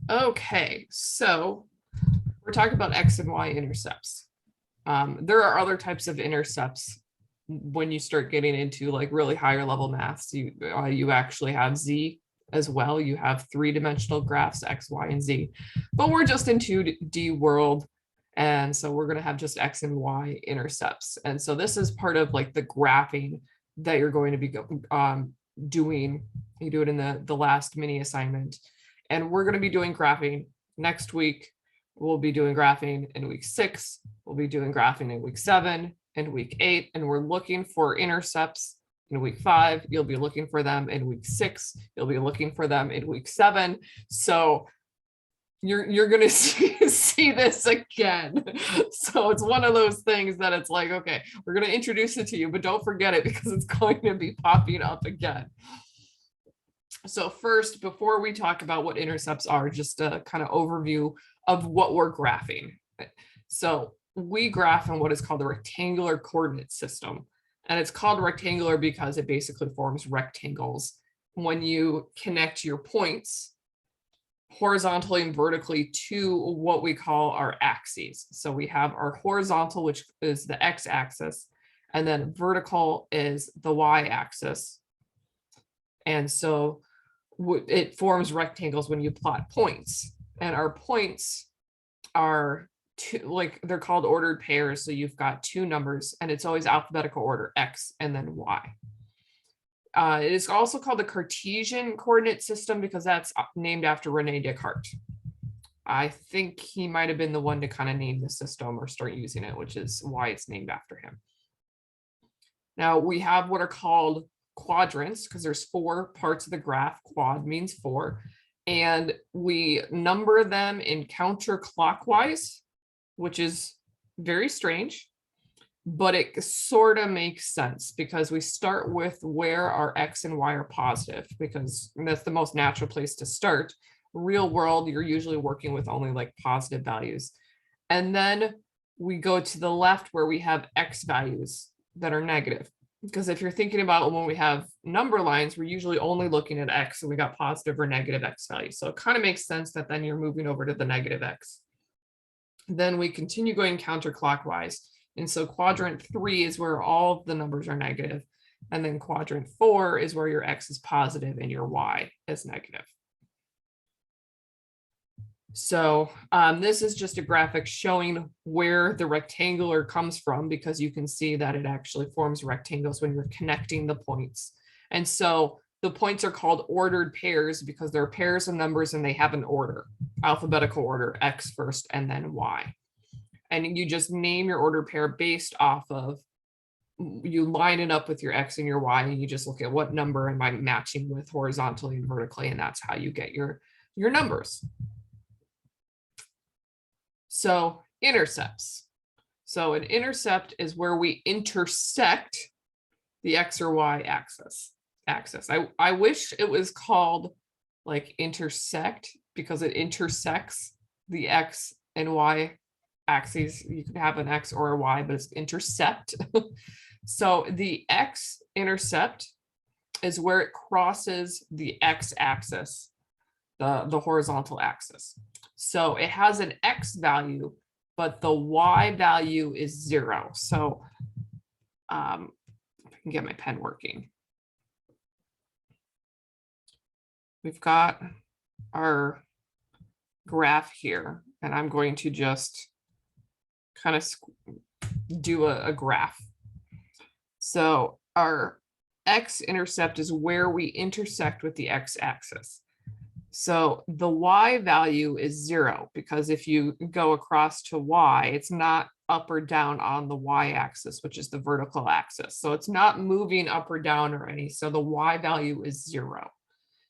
Okay, so we're talking about X and Y intercepts. There are other types of intercepts when you start getting into like really higher level maths. You actually have Z as well. You have three-dimensional graphs, X, Y, and Z. But we're just in 2D world. And so we're going to have just X and Y intercepts. And so this is part of like the graphing that you're going to be doing. You do it in the last mini assignment. And we're going to be doing graphing next week. We'll be doing graphing in week 6. We'll be doing graphing in week 7 and week 8. And we're looking for intercepts in week 5. You'll be looking for them in week 6. You'll be looking for them in week 7. So you're going to see this again. So it's one of those things that it's like, okay, we're going to introduce it to you, but don't forget it because it's going to be popping up again. So first, before we talk about what intercepts are, just a kind of overview of what we're graphing. So we graph in what is called the rectangular coordinate system. And it's called rectangular because it basically forms rectangles when you connect your points horizontally and vertically to what we call our axes. So we have our horizontal, which is the x-axis, and then vertical is the y-axis. And so it forms rectangles when you plot points. And our points are they're called ordered pairs. So you've got two numbers and it's always alphabetical order, X and then Y. It is also called the Cartesian coordinate system because that's named after Rene Descartes. I think he might have been the one to kind of name the system or start using it, which is why it's named after him. Now we have what are called quadrants because there's 4 parts of the graph. Quad means 4. And we number them in counterclockwise, which is very strange, but it sort of makes sense because we start with where our X and Y are positive because that's the most natural place to start. Real world, you're usually working with only like positive values. And then we go to the left where we have X values that are negative. Because if you're thinking about when we have number lines, we're usually only looking at X and we got positive or negative X values. So it kind of makes sense that then you're moving over to the negative X. Then we continue going counterclockwise. And so quadrant 3 is where all of the numbers are negative. And then quadrant 4 is where your X is positive and your Y is negative. So this is just a graphic showing where the rectangular comes from because you can see that it actually forms rectangles when you're connecting the points. And so the points are called ordered pairs because they're pairs of numbers and they have an order, alphabetical order, X first and then Y. And you just name your ordered pair based off of, you line it up with your X and your Y and you just look at what number am I matching with horizontally and vertically, and that's how you get your numbers. So intercepts. So an intercept is where we intersect the X or Y axis. I wish it was called like intersect because it intersects the X and Y axes. You can have an X or a Y, but it's intercept. So the X intercept is where it crosses the X axis, the horizontal axis. So it has an X value, but the Y value is 0. So if I can get my pen working. We've got our graph here, and I'm going to just kind of do a graph. So our x-intercept is where we intersect with the x-axis. So the y value is 0 because if you go across to y, it's not up or down on the y-axis, which is the vertical axis. So it's not moving up or down or any. So the y value is 0.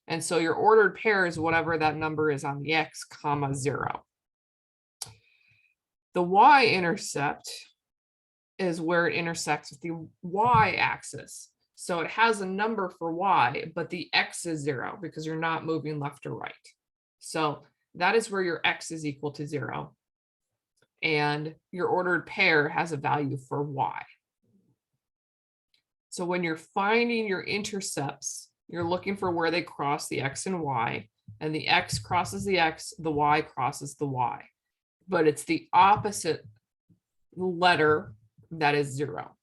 And so your ordered pair is whatever that number is on the x, comma 0. The y-intercept is where it intersects with the y-axis. So it has a number for y, but the x is 0 because you're not moving left or right. So that is where your x is equal to 0. And your ordered pair has a value for y. So when you're finding your intercepts, you're looking for where they cross the x and y. and the X crosses the X, the Y crosses the Y, but it's the opposite letter that is 0,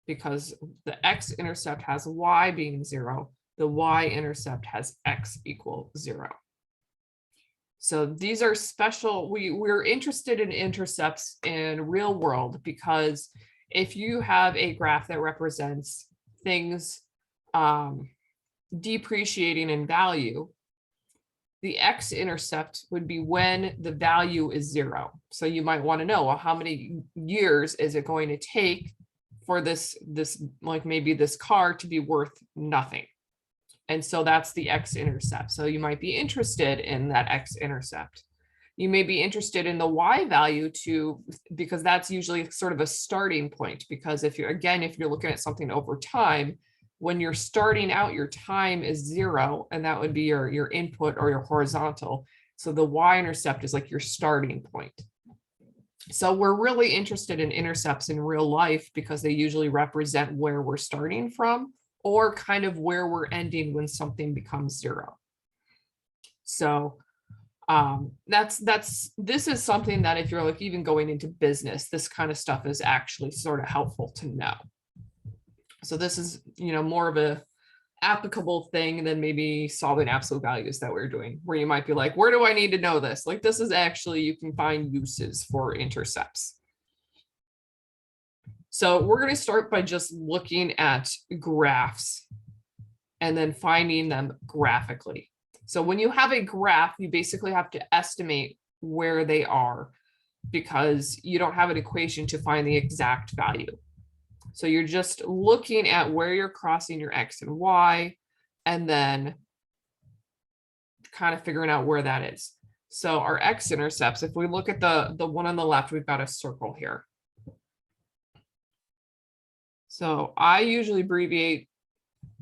because the X-intercept has Y being 0, the Y-intercept has X equal 0. So these are special. We're interested in intercepts in real world because if you have a graph that represents things depreciating in value, the X-intercept would be when the value is 0. So you might want to know, well, how many years is it going to take for this like maybe this car to be worth nothing? And so that's the X-intercept. So you might be interested in that X-intercept. You may be interested in the Y value too, because that's usually sort of a starting point. Because if you're looking at something over time, when you're starting out, your time is 0, and that would be your input or your horizontal. So the Y-intercept is like your starting point. So we're really interested in intercepts in real life because they usually represent where we're starting from or kind of where we're ending when something becomes 0. So this is something that if you're like even going into business, this kind of stuff is actually sort of helpful to know. So this is, more of a applicable thing than maybe solving absolute values that we're doing, where you might be like, where do I need to know this? Like this is actually, you can find uses for intercepts. So we're going to start by just looking at graphs and then finding them graphically. So when you have a graph, you basically have to estimate where they are because you don't have an equation to find the exact value. So you're just looking at where you're crossing your X and Y and then kind of figuring out where that is. So our X-intercepts, if we look at the one on the left, we've got a circle here. So I usually abbreviate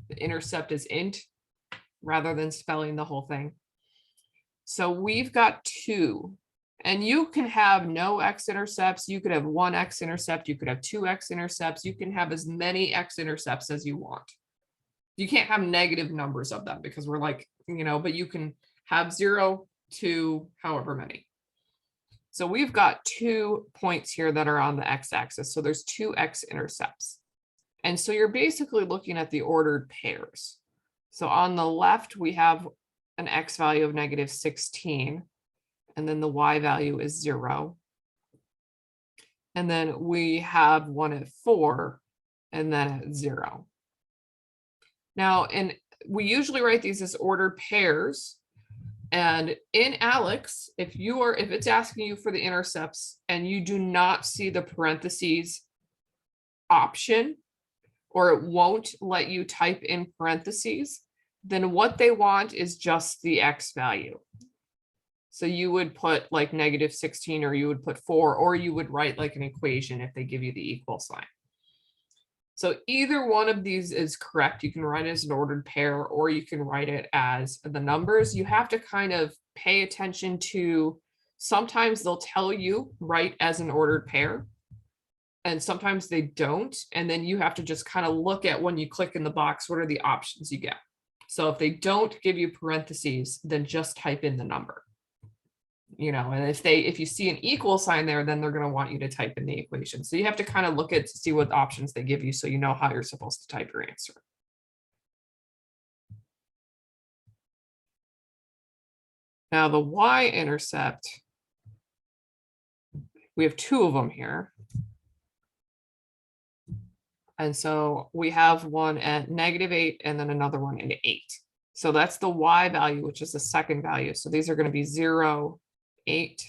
the intercept as int rather than spelling the whole thing. So we've got 2, and you can have no X-intercepts. You could have 1 X-intercept. You could have 2 X-intercepts. You can have as many X-intercepts as you want. You can't have negative numbers of them because we're like, but you can have 0 to however many. So we've got 2 points here that are on the X-axis. So there's 2 X-intercepts. And so you're basically looking at the ordered pairs. So on the left, we have an X value of -16, and then the Y value is 0. And then we have one at 4, and then at 0. Now, and we usually write these as ordered pairs. And in ALEKS, if it's asking you for the intercepts and you do not see the parentheses option, or it won't let you type in parentheses, then what they want is just the X value. So you would put like -16, or you would put 4, or you would write like an equation if they give you the equal sign. So either one of these is correct. You can write it as an ordered pair, or you can write it as the numbers. You have to kind of pay attention to, sometimes they'll tell you write as an ordered pair, and sometimes they don't. And then you have to just kind of look at, when you click in the box, what are the options you get? So if they don't give you parentheses, then just type in the number. And if you see an equal sign there, then they're going to want you to type in the equation. So you have to kind of look at to see what options they give you, so you know how you're supposed to type your answer. Now the Y-intercept, we have 2 of them here. And so we have one at -8 and then another one at 8. So that's the Y value, which is the second value. So these are going to be 0, 8,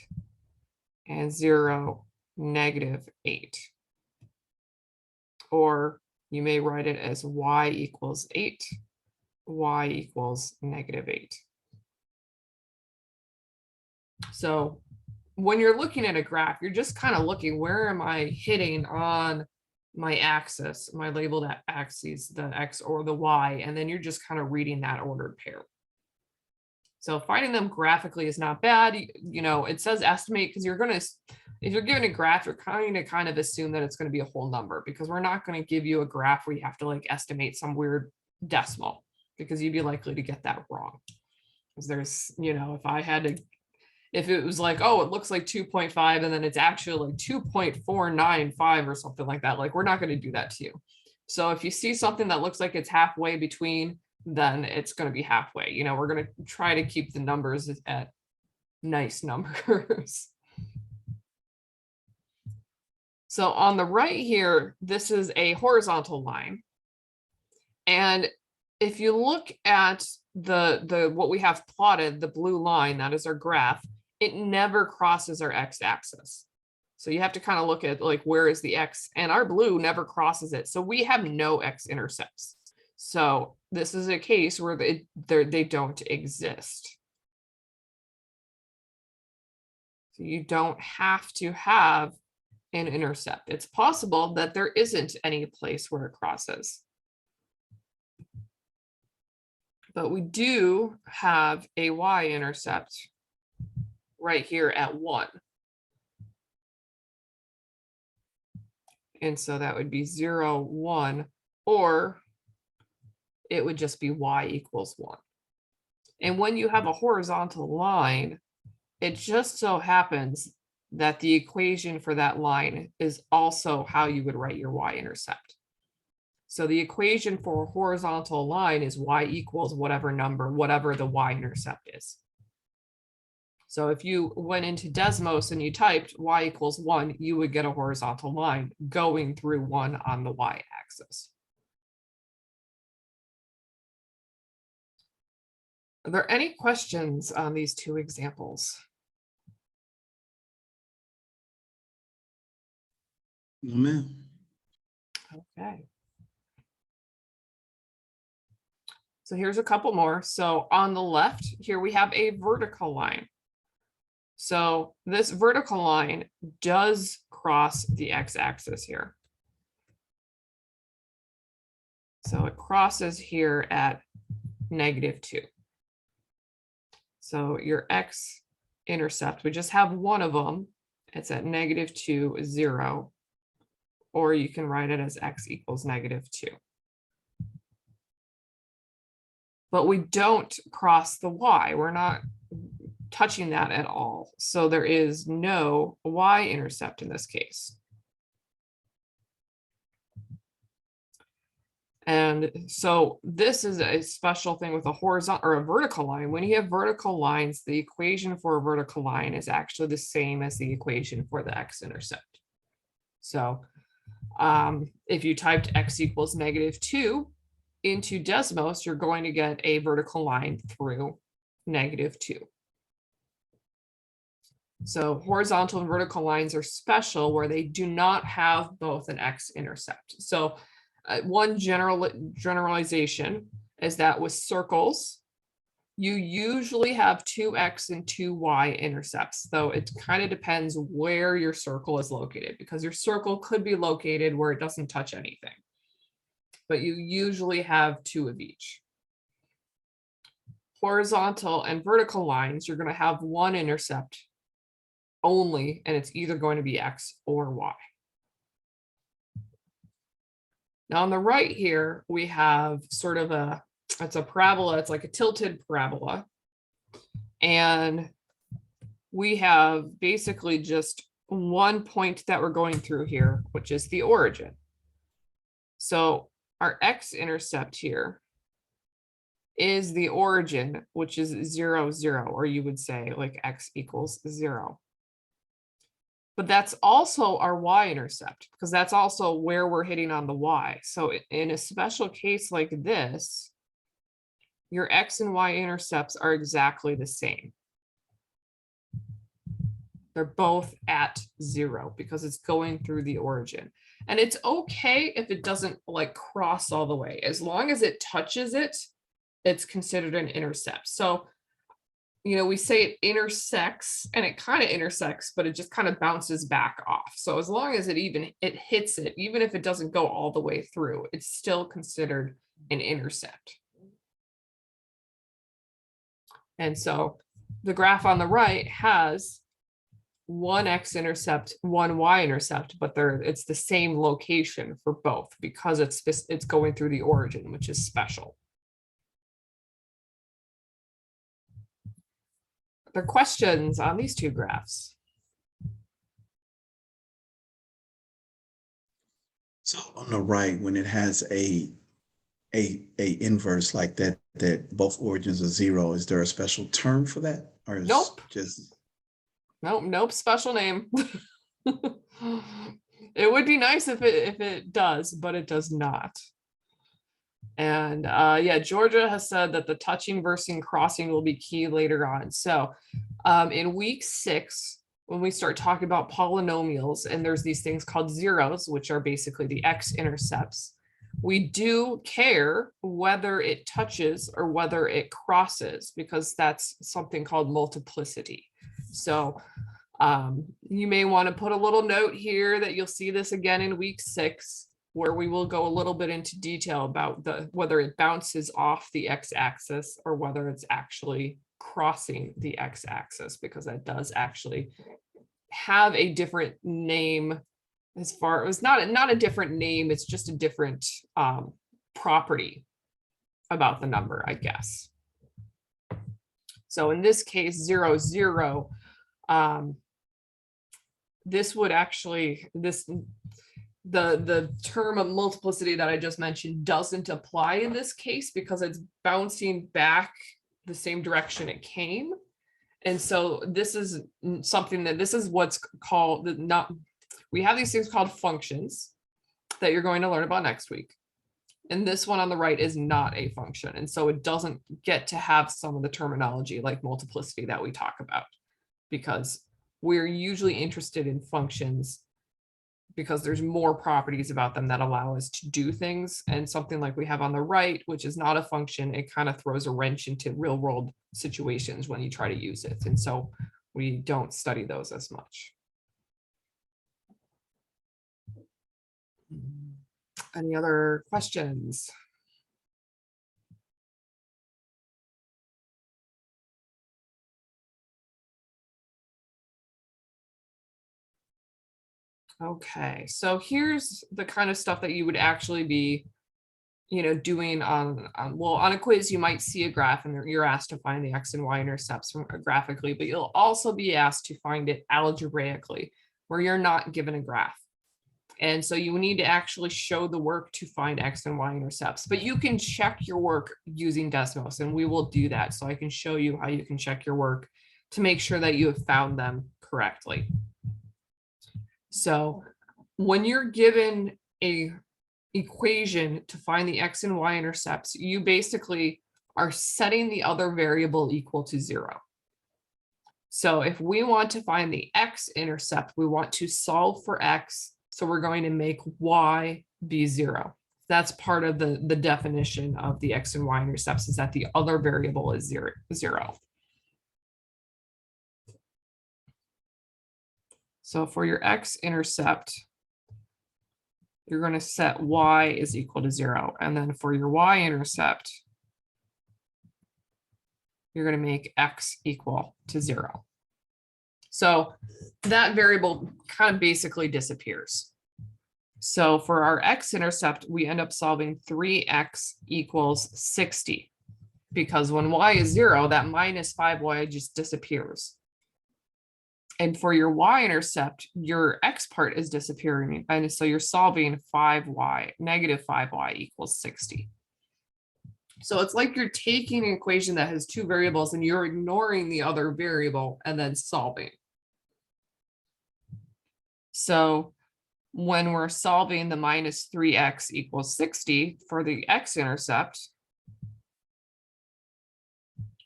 and 0, -8. Or you may write it as Y equals 8, Y equals -8. So when you're looking at a graph, you're just kind of looking, where am I hitting on my axis, my labeled axes, the X or the Y, and then you're just kind of reading that ordered pair. So finding them graphically is not bad. It says estimate because if you're given a graph, you're kind of assume that it's going to be a whole number, because we're not going to give you a graph where you have to like estimate some weird decimal, because you'd be likely to get that wrong. There's, if I had to, if it was like, oh, it looks like 2.5 and then it's actually like 2.495 or something like that, like we're not going to do that to you. So if you see something that looks like it's halfway between, then it's going to be halfway. We're going to try to keep the numbers at nice numbers. So on the right here, this is a horizontal line. And if you look at the what we have plotted, the blue line, that is our graph, it never crosses our x-axis. So you have to kind of look at like, where is the x? And our blue never crosses it. So we have no x-intercepts. So this is a case where they don't exist. So you don't have to have an intercept. It's possible that there isn't any place where it crosses. But we do have a y-intercept right here at 1. And so that would be 0, 1, or it would just be y equals 1. And when you have a horizontal line, it just so happens that the equation for that line is also how you would write your y-intercept. So the equation for a horizontal line is y equals whatever number, whatever the y-intercept is. So if you went into Desmos and you typed y equals 1, you would get a horizontal line going through 1 on the y-axis. Are there any questions on these two examples? No, ma'am. Okay. So here's a couple more. So on the left here, we have a vertical line. So this vertical line does cross the x-axis here. So it crosses here at -2. So your x-intercept, we just have one of them. It's at -2, 0. Or you can write it as x equals -2. But we don't cross the y. We're not touching that at all. So there is no y-intercept in this case. And so this is a special thing with a horizontal or a vertical line. When you have vertical lines, the equation for a vertical line is actually the same as the equation for the x-intercept. So if you typed x equals -2 into Desmos, you're going to get a vertical line through -2. So horizontal and vertical lines are special where they do not have both an x-intercept. So one generalization is that with circles, you usually have 2x and 2y intercepts, though it kind of depends where your circle is located, because your circle could be located where it doesn't touch anything. But you usually have 2 of each. Horizontal and vertical lines, you're going to have one intercept only, and it's either going to be x or y. Now on the right here, we have sort of it's a parabola, it's like a tilted parabola. And we have basically just one point that we're going through here, which is the origin. So our x-intercept here is the origin, which is 0, 0, or you would say like x equals 0. But that's also our y-intercept, because that's also where we're hitting on the y. So in a special case like this, your x and y intercepts are exactly the same. They're both at 0 because it's going through the origin. And it's okay if it doesn't like cross all the way. As long as it touches it, it's considered an intercept. So we say it intersects, and it kind of intersects, but it just kind of bounces back off. So as long as it hits it, even if it doesn't go all the way through, it's still considered an intercept. And so the graph on the right has one x-intercept, one y-intercept, but it's the same location for both because it's going through the origin, which is special. there questions on these two graphs? So on the right, when it has a inverse like that, that both origins are zero, is there a special term for that? Or is Nope. just Nope, special name. It would be nice if it does, but it does not. And yeah, Georgia has said that the touching versus crossing will be key later on. So in week 6, when we start talking about polynomials, and there's these things called zeros, which are basically the x-intercepts, we do care whether it touches or whether it crosses, because that's something called multiplicity. So you may want to put a little note here that you'll see this again in week 6, where we will go a little bit into detail about whether it bounces off the x-axis or whether it's actually crossing the x-axis, because that does actually have a different name. As far as not a different name, it's just a different property about the number, I guess. So in this case, 0, 0, this would actually, the term of multiplicity that I just mentioned doesn't apply in this case, because it's bouncing back the same direction it came. And so this is something that, this is what's called, we have these things called functions that you're going to learn about next week. And this one on the right is not a function. And so it doesn't get to have some of the terminology like multiplicity that we talk about, because we're usually interested in functions because there's more properties about them that allow us to do things. And something like we have on the right, which is not a function, it kind of throws a wrench into real world situations when you try to use it. And so we don't study those as much. Any other questions? Okay, so here's the kind of stuff that you would actually be, doing on well, on a quiz. You might see a graph and you're asked to find the x and y intercepts graphically, but you'll also be asked to find it algebraically, where you're not given a graph. And so you need to actually show the work to find x and y intercepts, but you can check your work using Desmos, and we will do that. So I can show you how you can check your work to make sure that you have found them correctly. So when you're given a equation to find the x and y intercepts, you basically are setting the other variable equal to 0. So if we want to find the x-intercept, we want to solve for x. So we're going to make y be 0. That's part of the definition of the x and y intercepts, is that the other variable is 0. So for your x-intercept, you're going to set y is equal to 0. And then for your y-intercept, you're going to make x equal to 0. So that variable kind of basically disappears. So for our x-intercept, we end up solving 3x equals 60, because when y is 0, that minus 5y just disappears. And for your y-intercept, your x part is disappearing. And so you're solving negative 5y equals 60. So it's like you're taking an equation that has two variables and you're ignoring the other variable and then solving. So when we're solving the minus 3x equals 60 for the x-intercept,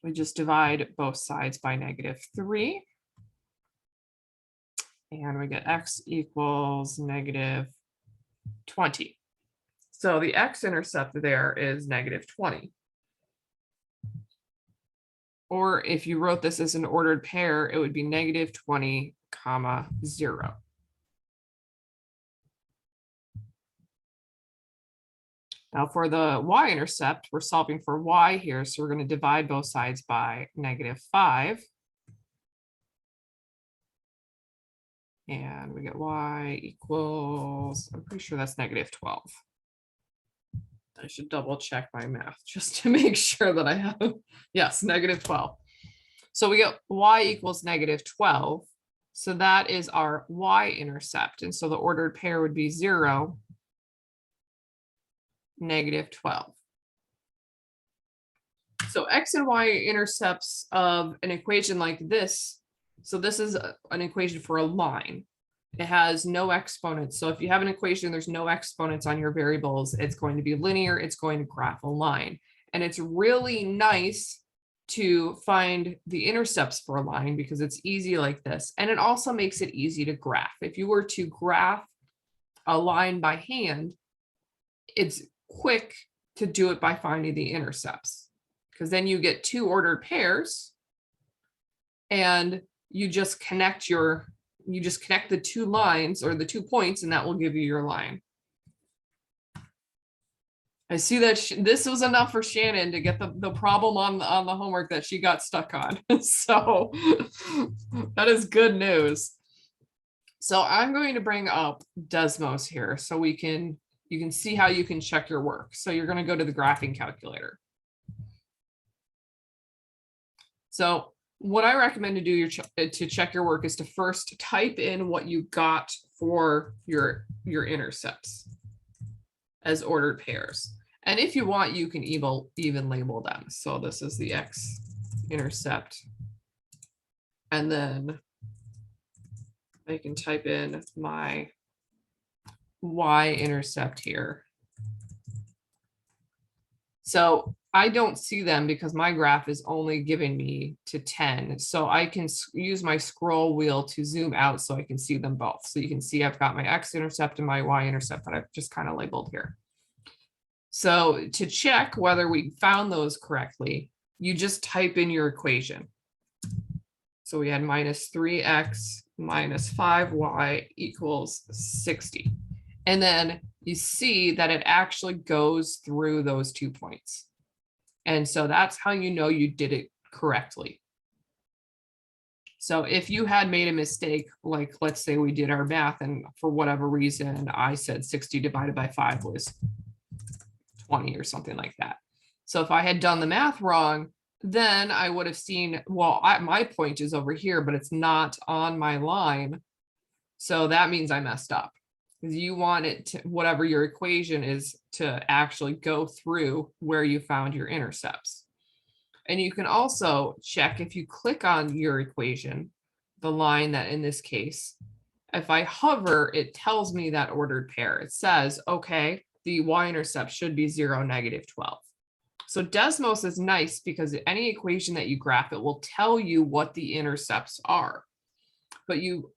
we just divide both sides by -3. And we get x equals -20. So the x-intercept there is -20. Or if you wrote this as an ordered pair, it would be -20, 0. Now for the y-intercept, we're solving for y here, so we're going to divide both sides by -5. And we get y equals, I'm pretty sure that's -12. I should double check my math just to make sure that I have, yes, -12. So we get y equals -12. So that is our y-intercept. And so the ordered pair would be 0, -12. So x and y intercepts of an equation like this. So this is an equation for a line. It has no exponents. So if you have an equation, there's no exponents on your variables, it's going to be linear, it's going to graph a line. And it's really nice to find the intercepts for a line because it's easy like this. And it also makes it easy to graph. If you were to graph a line by hand, it's quick to do it by finding the intercepts, because then you get two ordered pairs and you just connect the two lines or the 2 points, and that will give you your line. I see that this was enough for Shannon to get the problem on the homework that she got stuck on. So that is good news. So I'm going to bring up Desmos here so you can see how you can check your work. So you're going to go to the graphing calculator. So what I recommend to do to check your work is to first type in what you got for your intercepts as ordered pairs. And if you want, you can even label them. So this is the x-intercept. And then I can type in my y-intercept here. So I don't see them because my graph is only giving me to 10. So I can use my scroll wheel to zoom out so I can see them both. So you can see I've got my x-intercept and my y-intercept that I've just kind of labeled here. So to check whether we found those correctly, you just type in your equation. So we had -3x minus 5y equals 60. And then you see that it actually goes through those 2 points. And so that's how you know you did it correctly. So if you had made a mistake, like let's say we did our math and for whatever reason, I said 60 divided by 5 was 20 or something like that. So if I had done the math wrong, then I would have seen, well, my point is over here, but it's not on my line. So that means I messed up. Because you want it to, whatever your equation is, to actually go through where you found your intercepts. And you can also check if you click on your equation, the line that in this case, if I hover, it tells me that ordered pair. It says, okay, the y-intercept should be 0, -12. So Desmos is nice because any equation that you graph, it will tell you what the intercepts are. But you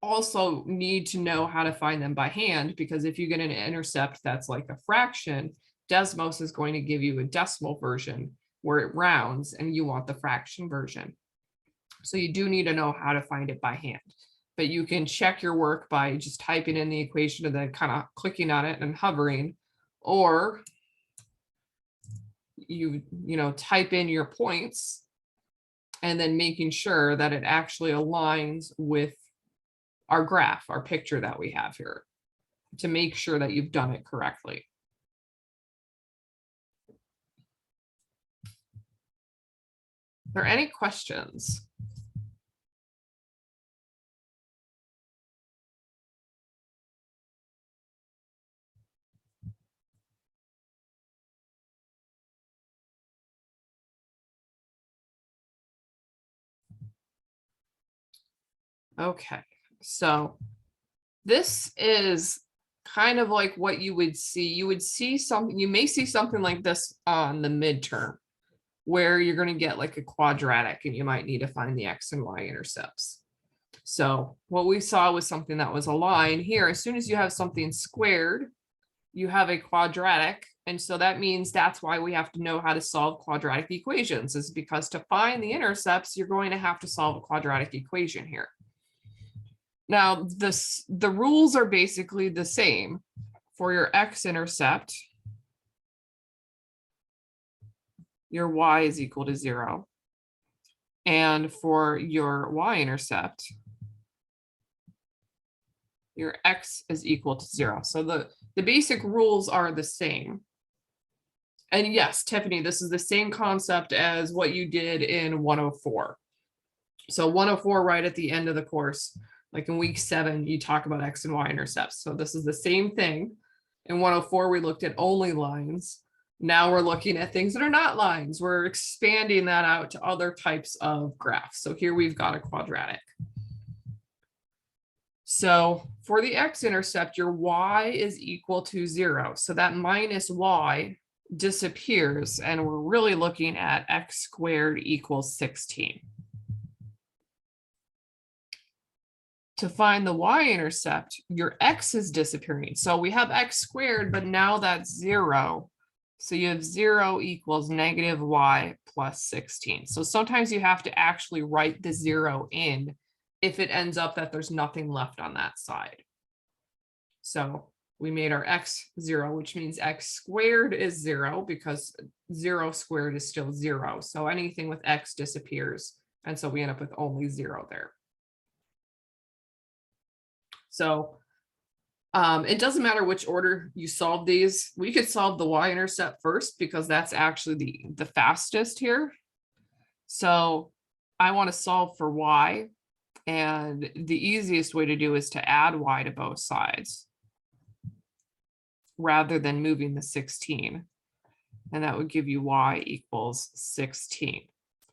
also need to know how to find them by hand, because if you get an intercept that's like a fraction, Desmos is going to give you a decimal version where it rounds and you want the fraction version. So you do need to know how to find it by hand. But you can check your work by just typing in the equation and then kind of clicking on it and hovering, or you type in your points and then making sure that it actually aligns with our graph, our picture that we have here, to make sure that you've done it correctly. Are there any questions? Okay, so this is kind of like what you would see. You would see something, you may see something like this on the midterm, where you're going to get like a quadratic and you might need to find the x and y intercepts. So what we saw was something that was a line here. As soon as you have something squared, you have a quadratic. And so that means that's why we have to know how to solve quadratic equations, is because to find the intercepts, you're going to have to solve a quadratic equation here. Now, the rules are basically the same for your x-intercept. Your y is equal to 0. And for your y-intercept, your x is equal to 0. So the basic rules are the same. And yes, Tiffany, this is the same concept as what you did in 104. So 104, right at the end of the course, like in week 7, you talk about X and Y intercepts. So this is the same thing. In 104, we looked at only lines. Now we're looking at things that are not lines. We're expanding that out to other types of graphs. So here we've got a quadratic. So for the x-intercept, your y is equal to 0. So that minus y disappears, and we're really looking at x squared equals 16. To find the y-intercept, your x is disappearing. So we have x squared, but now that's 0. So you have 0 equals negative y plus 16. So sometimes you have to actually write the 0 in if it ends up that there's nothing left on that side. So we made our x 0, which means x squared is 0 because 0 squared is still 0. So anything with x disappears. And so we end up with only 0 there. So it doesn't matter which order you solve these. We could solve the y-intercept first because that's actually the fastest here. So I want to solve for y. And the easiest way to do is to add y to both sides rather than moving the 16. And that would give you y equals 16.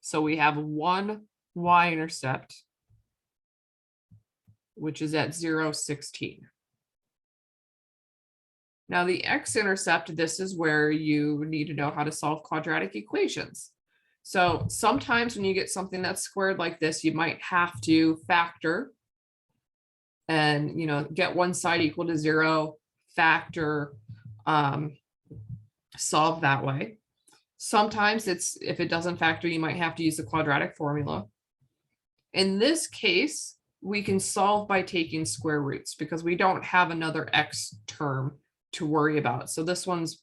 So we have one y-intercept, which is at 0, 16. Now the x-intercept, this is where you need to know how to solve quadratic equations. So sometimes when you get something that's squared like this, you might have to factor and, get one side equal to 0, factor, solve that way. Sometimes if it doesn't factor, you might have to use the quadratic formula. In this case, we can solve by taking square roots because we don't have another x term to worry about. So this one's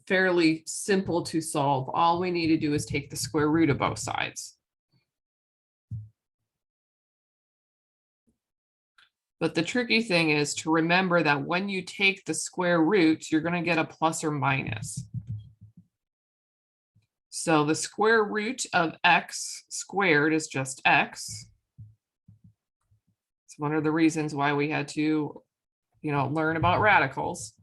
fairly simple to solve. All we need to do is take the square root of both sides. But the tricky thing is to remember that when you take the square root, you're going to get a plus or minus. So the square root of x squared is just x. It's one of the reasons why we had to, learn about radicals.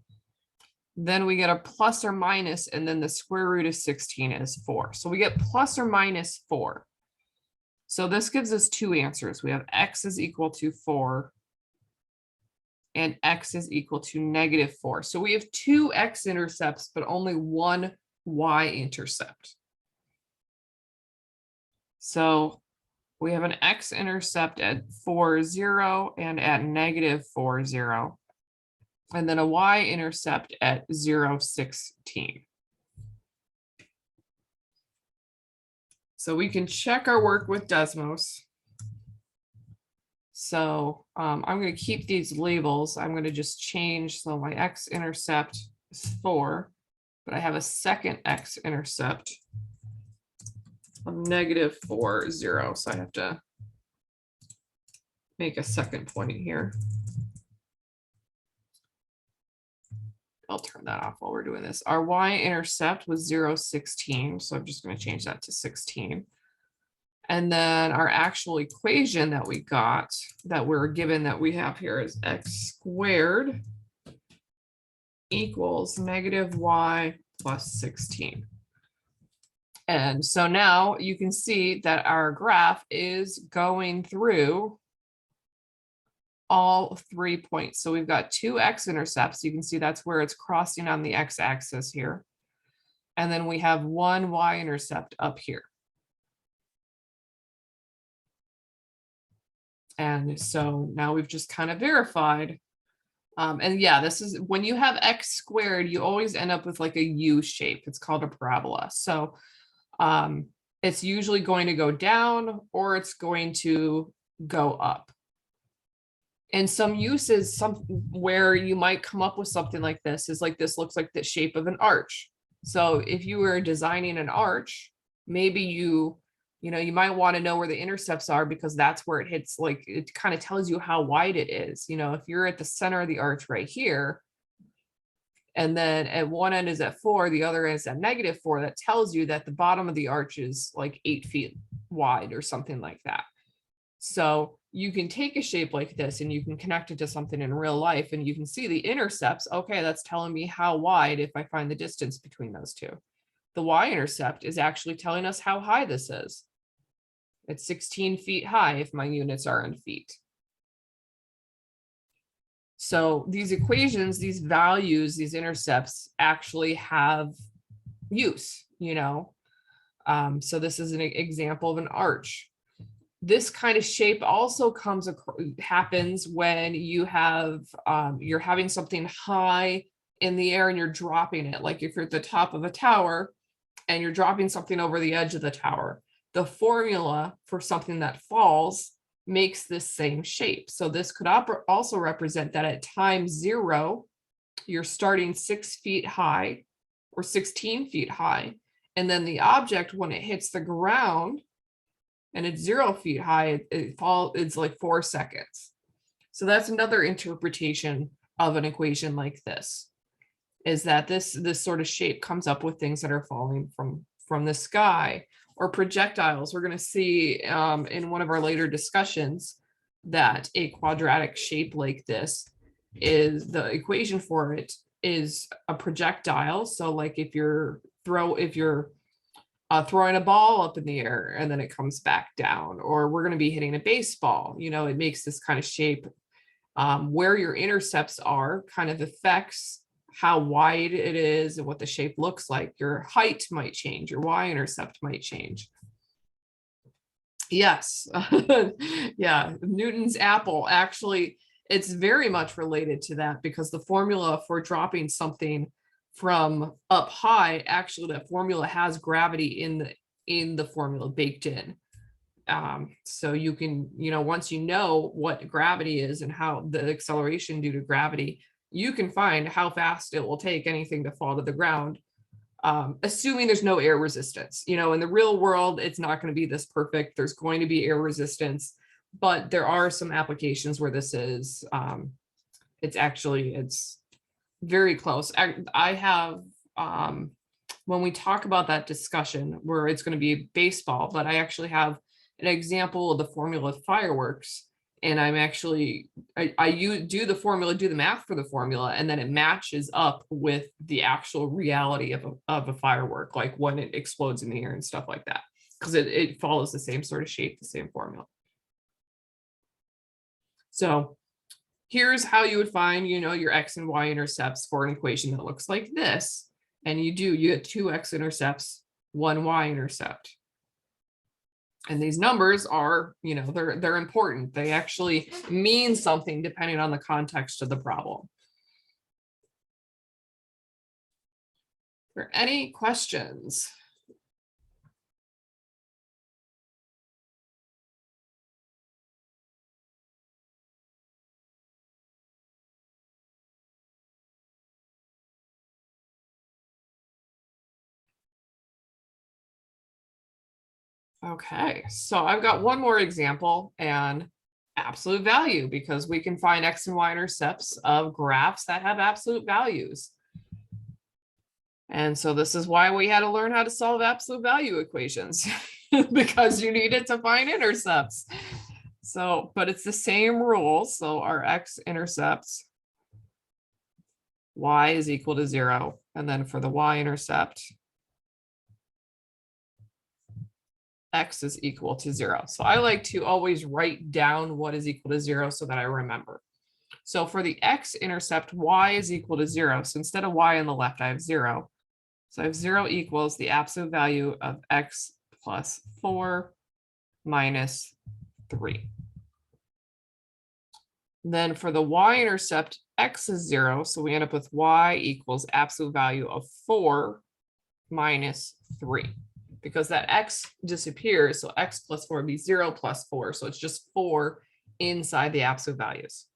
Then we get a plus or minus, and then the square root of 16 is 4. So we get plus or minus 4. So this gives us two answers. We have x is equal to 4 and x is equal to negative 4. So we have two x-intercepts, but only one y-intercept. So we have an x-intercept at 4, 0 and at negative 4, 0. And then a y-intercept at 0, 16. So we can check our work with Desmos. So I'm going to keep these labels. I'm going to just change. So my x-intercept is 4, but I have a second x-intercept of negative 4, 0. So I have to make a second point here. I'll turn that off while we're doing this. Our y-intercept was 0, 16. So I'm just going to change that to 16. And then our actual equation that we got, that we're given that we have here is x squared equals negative y plus 16. And so now you can see that our graph is going through all 3 points. So we've got two x-intercepts. You can see that's where it's crossing on the x-axis here. And then we have one y-intercept up here. And so now we've just kind of verified. And yeah, this is when you have x squared, you always end up with like a U shape. It's called a parabola. So it's usually going to go down or it's going to go up. And some uses, where you might come up with something like this is like this looks like the shape of an arch. So if you were designing an arch, maybe you might want to know where the intercepts are because that's where it hits, like it kind of tells you how wide it is. If you're at the center of the arch right here, and then at one end is at 4, the other end is at negative 4, that tells you that the bottom of the arch is like 8 feet wide or something like that. So you can take a shape like this and you can connect it to something in real life and you can see the intercepts. Okay, that's telling me how wide if I find the distance between those two. The y-intercept is actually telling us how high this is. It's 16 feet high if my units are in feet. So these equations, these values, these intercepts actually have use, you know. So this is an example of an arch. This kind of shape also happens when you have you're having something high in the air and you're dropping it. Like if you're at the top of a tower and you're dropping something over the edge of the tower, the formula for something that falls makes this same shape. So this could also represent that at time 0, you're starting 6 feet high or 16 feet high. And then the object, when it hits the ground and it's 0 feet high, it's like 4 seconds. So that's another interpretation of an equation like this, is that this sort of shape comes up with things that are falling from the sky or projectiles. We're going to see in one of our later discussions that a quadratic shape like this is the equation for it is a projectile. So like if you're throwing a ball up in the air and then it comes back down, or we're going to be hitting a baseball, you know, it makes this kind of shape. Where your intercepts are kind of affects how wide it is and what the shape looks like. Your height might change, your y-intercept might change. Yes, yeah, Newton's apple, actually, it's very much related to that, because the formula for dropping something from up high, actually that formula has gravity in the formula baked in. So you can, you know, once you know what gravity is and how the acceleration due to gravity, you can find how fast it will take anything to fall to the ground, assuming there's no air resistance. You know, in the real world, it's not going to be this perfect. There's going to be air resistance, but there are some applications where this is, it's very close. I have, when we talk about that discussion where it's going to be baseball, but I actually have an example of the formula of fireworks. And I'm actually, do the formula, do the math for the formula, and then it matches up with the actual reality of a firework, like when it explodes in the air and stuff like that, because it follows the same sort of shape, the same formula. So here's how you would find, you know, your x and y intercepts for an equation that looks like this. And you get 2 x-intercepts, 1 y-intercept. And these numbers are, you know, they're important. They actually mean something depending on the context of the problem. Are there any questions? Okay, so I've got one more example, and absolute value, because we can find x and y intercepts of graphs that have absolute values. And so this is why we had to learn how to solve absolute value equations, because you needed to find intercepts. So, but it's the same rule. So our x-intercepts, y is equal to 0. And then for the y-intercept, x is equal to 0. So I like to always write down what is equal to 0 so that I remember. So for the x-intercept, y is equal to 0. So instead of y on the left, I have 0. So I have 0 equals the absolute value of x plus 4 minus 3. Then for the y-intercept, x is 0. So we end up with y equals absolute value of 4 minus 3. Because that x disappears, so x plus 4 would be 0 plus 4. So it's just 4 inside the absolute values.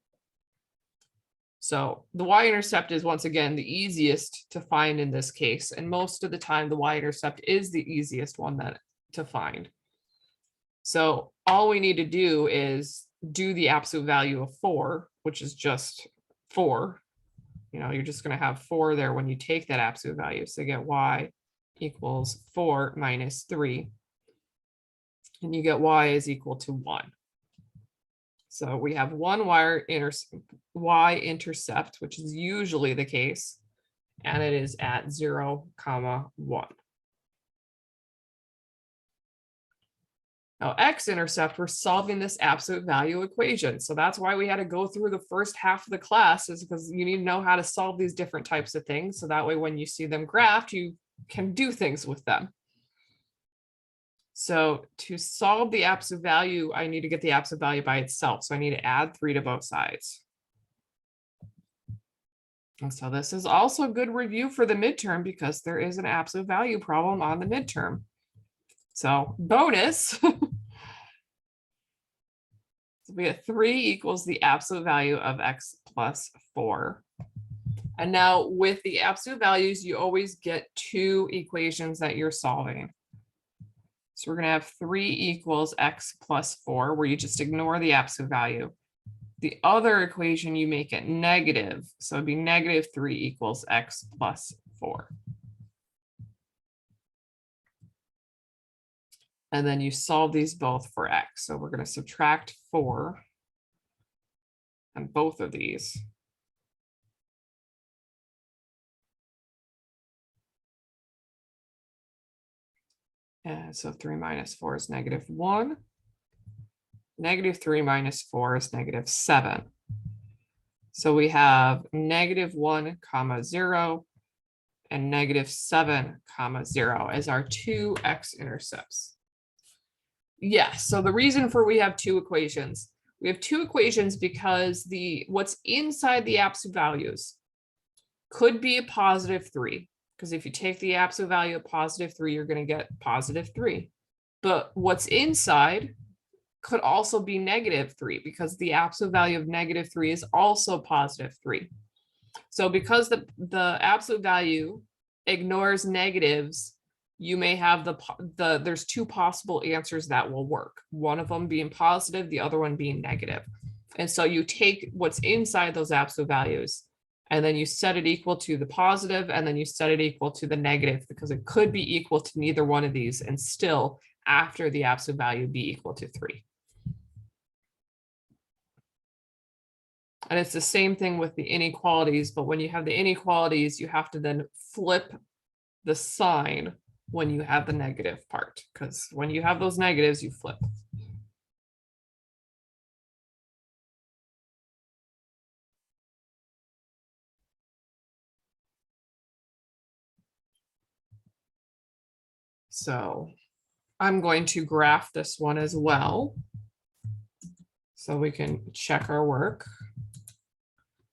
So the y-intercept is, once again, the easiest to find in this case. And most of the time, the y-intercept is the easiest one to find. So all we need to do is do the absolute value of 4, which is just 4. You know, you're just going to have 4 there when you take that absolute value. So you get y equals 4 minus 3. and you get y is equal to 1. So we have one y-intercept, which is usually the case, and it is at 0, 1. Now, x-intercept, we're solving this absolute value equation. So that's why we had to go through the first half of the class, is because you need to know how to solve these different types of things. So that way, when you see them graphed, you can do things with them. So to solve the absolute value, I need to get the absolute value by itself. So I need to add 3 to both sides. And so this is also a good review for the midterm because there is an absolute value problem on the midterm. So bonus, we get 3 equals the absolute value of x plus 4. And now with the absolute values, you always get 2 equations that you're solving. So we're going to have 3 equals x plus 4, where you just ignore the absolute value. The other equation, you make it negative. So it'd be negative 3 equals x plus 4. And then you solve these both for x. So we're going to subtract 4 on both of these. And so 3 minus 4 is negative 1. Negative 3 minus 4 is negative 7. So we have negative 1, 0, and negative 7, 0 as our 2 x-intercepts. Yeah, so the reason for we have 2 equations. We have 2 equations because what's inside the absolute values could be a positive 3. Because if you take the absolute value of positive 3, you're going to get positive 3. But what's inside could also be negative 3, because the absolute value of negative 3 is also positive 3. So because the absolute value ignores negatives, you may have there's 2 possible answers that will work. One of them being positive, the other one being negative. And so you take what's inside those absolute values, and then you set it equal to the positive, and then you set it equal to the negative, because it could be equal to neither one of these, and still after the absolute value be equal to 3. And it's the same thing with the inequalities, but when you have the inequalities, you have to then flip the sign when you have the negative part, because when you have those negatives, you flip. So I'm going to graph this one as well, so we can check our work.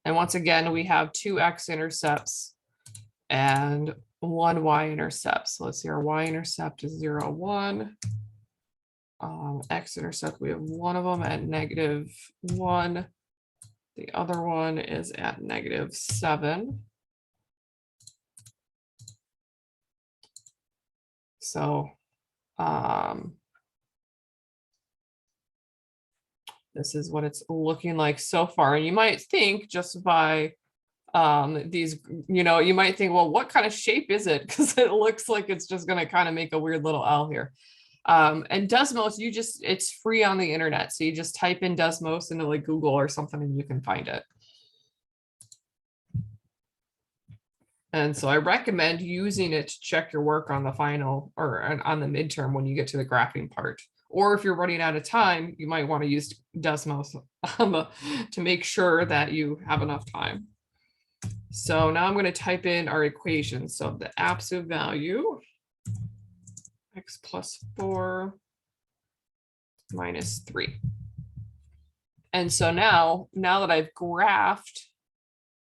And once again, we have 2 x-intercepts and 1 y-intercept. So let's see, our y-intercept is 0, 1. X-intercept, we have one of them at negative 1. The other one is at negative 7. So this is what it's looking like so far. And you might think just by these, you might think, well, what kind of shape is it? Because it looks like it's just going to kind of make a weird little L here. And Desmos, it's free on the internet. So you just type in Desmos into like Google or something and you can find it. And so I recommend using it to check your work on the final or on the midterm when you get to the graphing part. Or if you're running out of time, you might want to use Desmos to make sure that you have enough time. So now I'm going to type in our equation. So the absolute value, x plus 4 minus 3. And so now that I've graphed,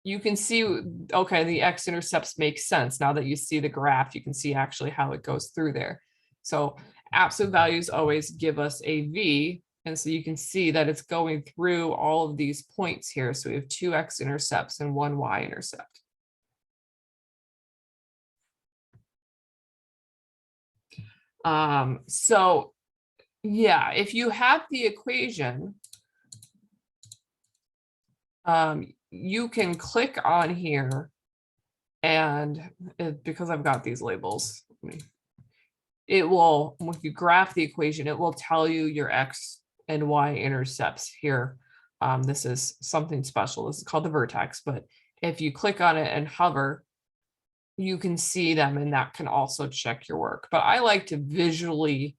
you can see, okay, the x-intercepts make sense. Now that you see the graph, you can see actually how it goes through there. So absolute values always give us a v. And so you can see that it's going through all of these points here. So we have 2 x-intercepts and 1 y-intercept. So yeah, if you have the equation, you can click on here, and because I've got these labels, it will, if you graph the equation, it will tell you your X and Y intercepts here. This is something special. This is called the vertex, but if you click on it and hover, you can see them, and that can also check your work. But I like to visually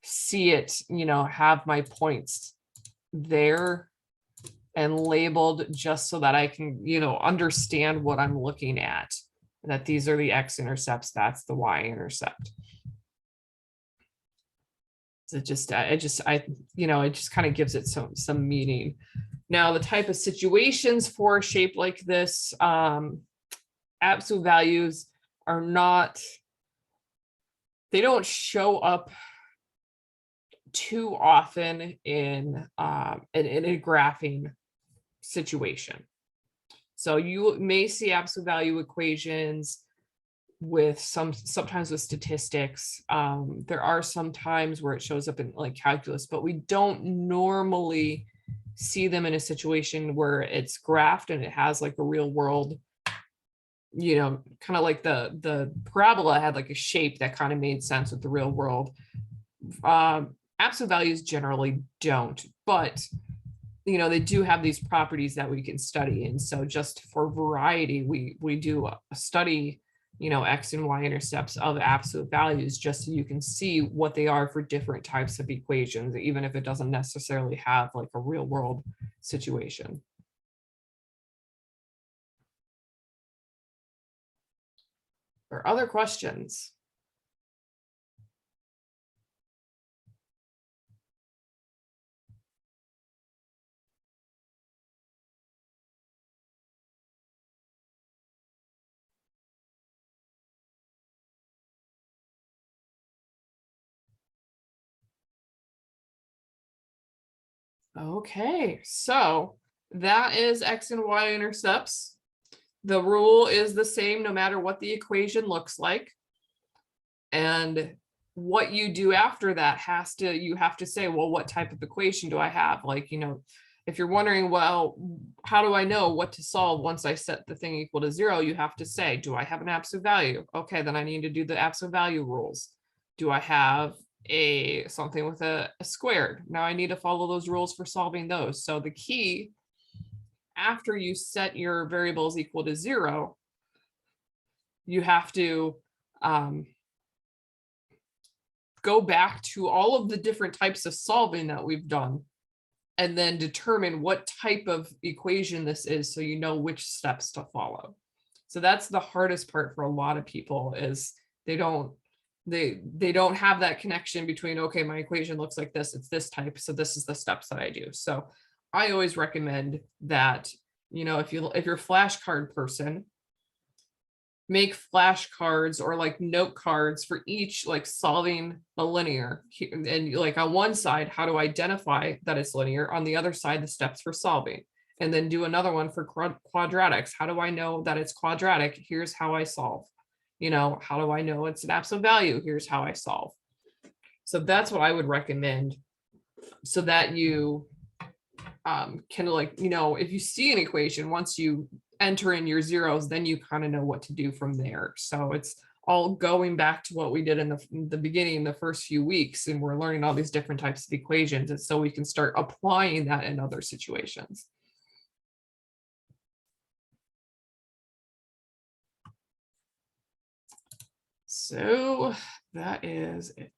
see it, have my points there and labeled just so that I can, understand what I'm looking at, that these are the X intercepts, that's the Y intercept. So it just kind of gives it some meaning. Now, the type of situations for a shape like this, absolute values are not, they don't show up too often in a graphing situation. So you may see absolute value equations with sometimes with statistics. There are some times where it shows up in like calculus, but we don't normally see them in a situation where it's graphed and it has like a real world, kind of like the parabola had like a shape that kind of made sense with the real world. Absolute values generally don't, but they do have these properties that we can study. And so just for variety, we do a study, X and Y intercepts of absolute values, just so you can see what they are for different types of equations, even if it doesn't necessarily have like a real world situation. Or other questions? Okay, so that is X and Y intercepts. The rule is the same no matter what the equation looks like. And what you do after that you have to say, well, what type of equation do I have? Like, if you're wondering, well, how do I know what to solve once I set the thing equal to 0? You have to say, do I have an absolute value? Okay, then I need to do the absolute value rules. Do I have something with a squared? Now I need to follow those rules for solving those. So the key, after you set your variables equal to 0, you have to go back to all of the different types of solving that we've done, and then determine what type of equation this is, so you know which steps to follow. So that's the hardest part for a lot of people, is they don't have that connection between, okay, my equation looks like this, it's this type, so this is the steps that I do. So I always recommend that, if you're a flashcard person, make flashcards or like note cards for each, like solving a linear, and like on one side, how to identify that it's linear, on the other side, the steps for solving, and then do another one for quadratics. How do I know that it's quadratic? Here's how I solve. How do I know it's an absolute value? Here's how I solve. So that's what I would recommend, so that you can, like, if you see an equation, once you enter in your zeros, then you kind of know what to do from there. So it's all going back to what we did in the beginning, the first few weeks, and we're learning all these different types of equations, and so we can start applying that in other situations. So that is it.